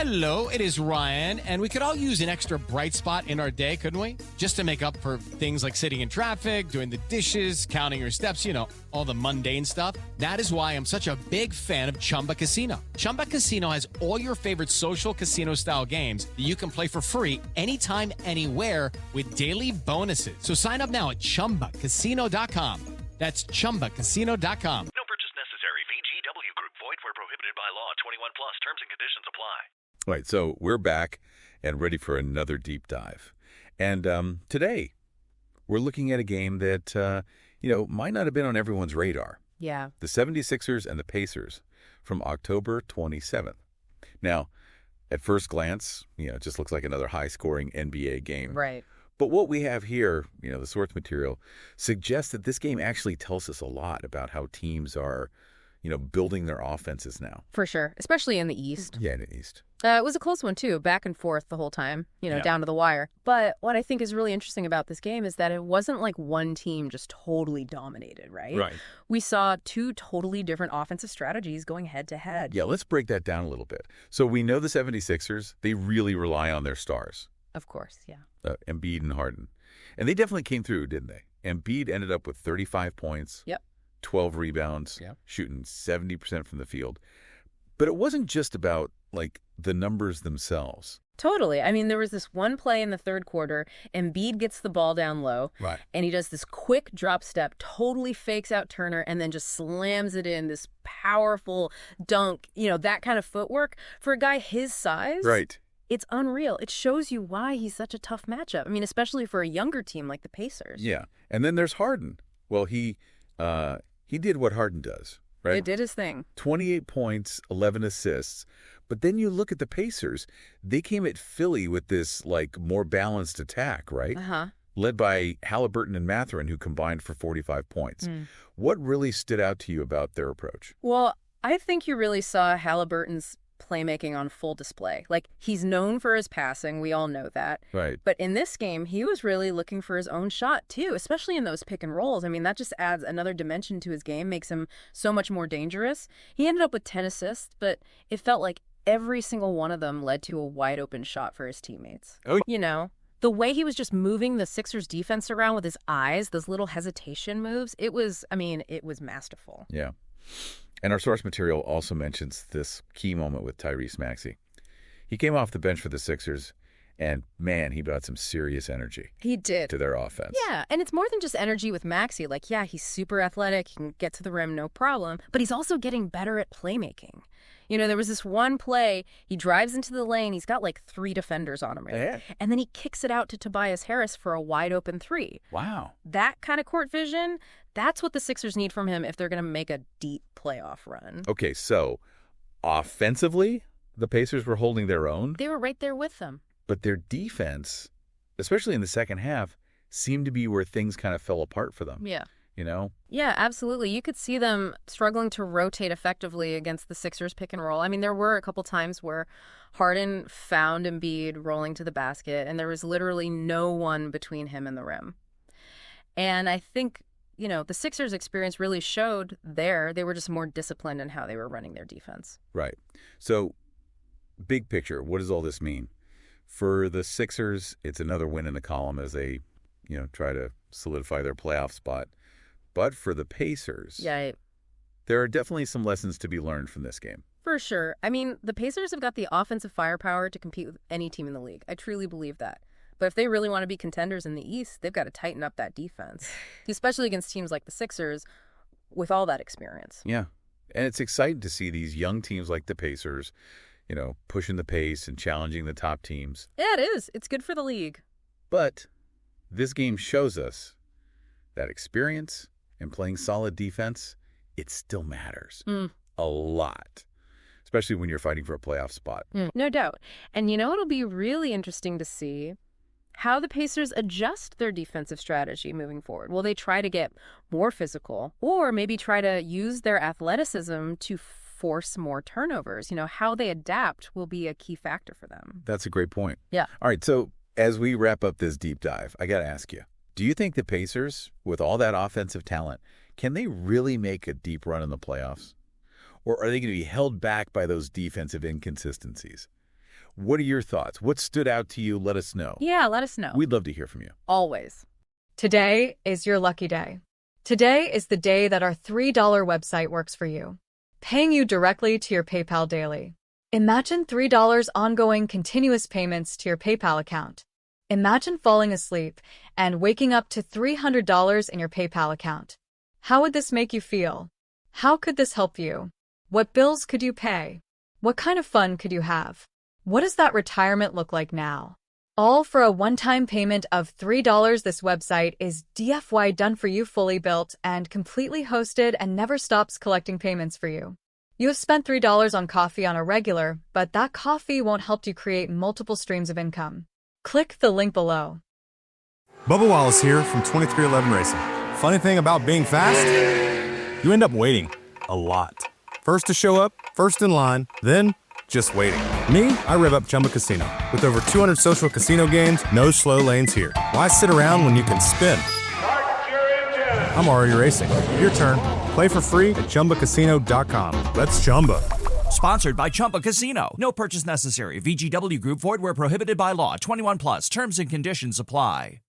Hello, it is Ryan, and we could all use an extra bright spot in our day, couldn't we? Just to make up for things like sitting in traffic, doing the dishes, counting your steps, all the mundane stuff. That is why I'm such a big fan of Chumba Casino. Chumba Casino has all your favorite social casino-style games that you can play for free anytime, anywhere with daily bonuses. So sign up now at ChumbaCasino.com. That's ChumbaCasino.com. No purchase necessary. VGW Group. Void where prohibited by law. 21 plus. Terms and conditions apply. All right, so we're back and ready for another deep dive. And today, we're looking at a game that, might not have been on everyone's radar. Yeah. The 76ers and the Pacers from October 27th. Now, at first glance, it just looks like another high-scoring NBA game. Right. But what we have here, the source material, suggests that this game actually tells us a lot about how teams are, building their offenses now. For sure, especially in the East. Yeah, in the East. It was a close one, too, back and forth the whole time, down to the wire. But what I think is really interesting about this game is that it wasn't like one team just totally dominated, right? Right. We saw two totally different offensive strategies going head-to-head. Yeah, let's break that down a little bit. So we know the 76ers, they really rely on their stars. Of course, yeah. Embiid and Harden. And they definitely came through, didn't they? Embiid ended up with 35 points, 12 rebounds, shooting 70% from the field. But it wasn't just about, the numbers themselves. Totally. I mean, there was this one play in the third quarter. Embiid gets the ball down low. Right. And he does this quick drop step, totally fakes out Turner, and then just slams it in, this powerful dunk, that kind of footwork. For a guy his size, right. It's unreal. It shows you why he's such a tough matchup. I mean, especially for a younger team like the Pacers. Yeah. And then there's Harden. Well, he did what Harden does, right? It did his thing. 28 points, 11 assists. But then you look at the Pacers. They came at Philly with this, more balanced attack, right? Uh-huh. Led by Halliburton and Mathurin, who combined for 45 points. What really stood out to you about their approach? Well, I think you really saw Halliburton's playmaking on full display. He's known for his passing. We all know that. Right. But in this game, he was really looking for his own shot, too, especially in those pick and rolls. I mean, that just adds another dimension to his game, makes him so much more dangerous. He ended up with 10 assists, but it felt like every single one of them led to a wide open shot for his teammates. Oh, the way he was just moving the Sixers defense around with his eyes, those little hesitation moves, it was masterful. Yeah. And our source material also mentions this key moment with Tyrese Maxey. He came off the bench for the Sixers, and, man, he brought some serious energy. He did. To their offense. Yeah, and it's more than just energy with Maxey. He's super athletic, he can get to the rim, no problem, but he's also getting better at playmaking. There was this one play, he drives into the lane, he's got 3 defenders on him, right? Yeah. And then he kicks it out to Tobias Harris for a wide open 3. Wow. That kind of court vision, that's what the Sixers need from him if they're going to make a deep playoff run. Okay, so offensively, the Pacers were holding their own. They were right there with them. But their defense, especially in the second half, seemed to be where things kind of fell apart for them. Yeah. Yeah, absolutely. You could see them struggling to rotate effectively against the Sixers pick and roll. I mean, there were a couple times where Harden found Embiid rolling to the basket, and there was literally no one between him and the rim. And I think, the Sixers' experience really showed they were just more disciplined in how they were running their defense. Right. So, big picture, what does all this mean? For the Sixers, it's another win in the column as they, try to solidify their playoff spot. But for the Pacers, there are definitely some lessons to be learned from this game. For sure. I mean, the Pacers have got the offensive firepower to compete with any team in the league. I truly believe that. But if they really want to be contenders in the East, they've got to tighten up that defense, especially against teams like the Sixers with all that experience. Yeah. And it's exciting to see these young teams like the Pacers, pushing the pace and challenging the top teams. Yeah, it is. It's good for the league. But this game shows us that experience and playing solid defense, it still matters a lot, especially when you're fighting for a playoff spot. No doubt. And it'll be really interesting to see how the Pacers adjust their defensive strategy moving forward. Will they try to get more physical or maybe try to use their athleticism to force more turnovers? How they adapt will be a key factor for them. That's a great point. Yeah. All right, so as we wrap up this deep dive, I got to ask you, do you think the Pacers, with all that offensive talent, can they really make a deep run in the playoffs? Or are they going to be held back by those defensive inconsistencies? What are your thoughts? What stood out to you? Let us know. Yeah, let us know. We'd love to hear from you. Always. Today is your lucky day. Today is the day that our $3 website works for you, paying you directly to your PayPal daily. Imagine $3 ongoing continuous payments to your PayPal account. Imagine falling asleep and waking up to $300 in your PayPal account. How would this make you feel? How could this help you? What bills could you pay? What kind of fun could you have? What does that retirement look like now? All for a one-time payment of $3. This website is DFY done for you, fully built and completely hosted, and never stops collecting payments for you. You have spent $3 on coffee on a regular, but that coffee won't help you create multiple streams of income. Click the link below. Bubba Wallace here from 2311 Racing. Funny thing about being fast? You end up waiting a lot. First to show up, first in line, then just waiting. Me, I rev up Chumba Casino. With over 200 social casino games, no slow lanes here. Why sit around when you can spin? I'm already racing. Your turn. Play for free at ChumbaCasino.com. Let's Chumba. Sponsored by Chumba Casino. No purchase necessary. VGW Group. Void where prohibited by law. 21 plus. Terms and conditions apply.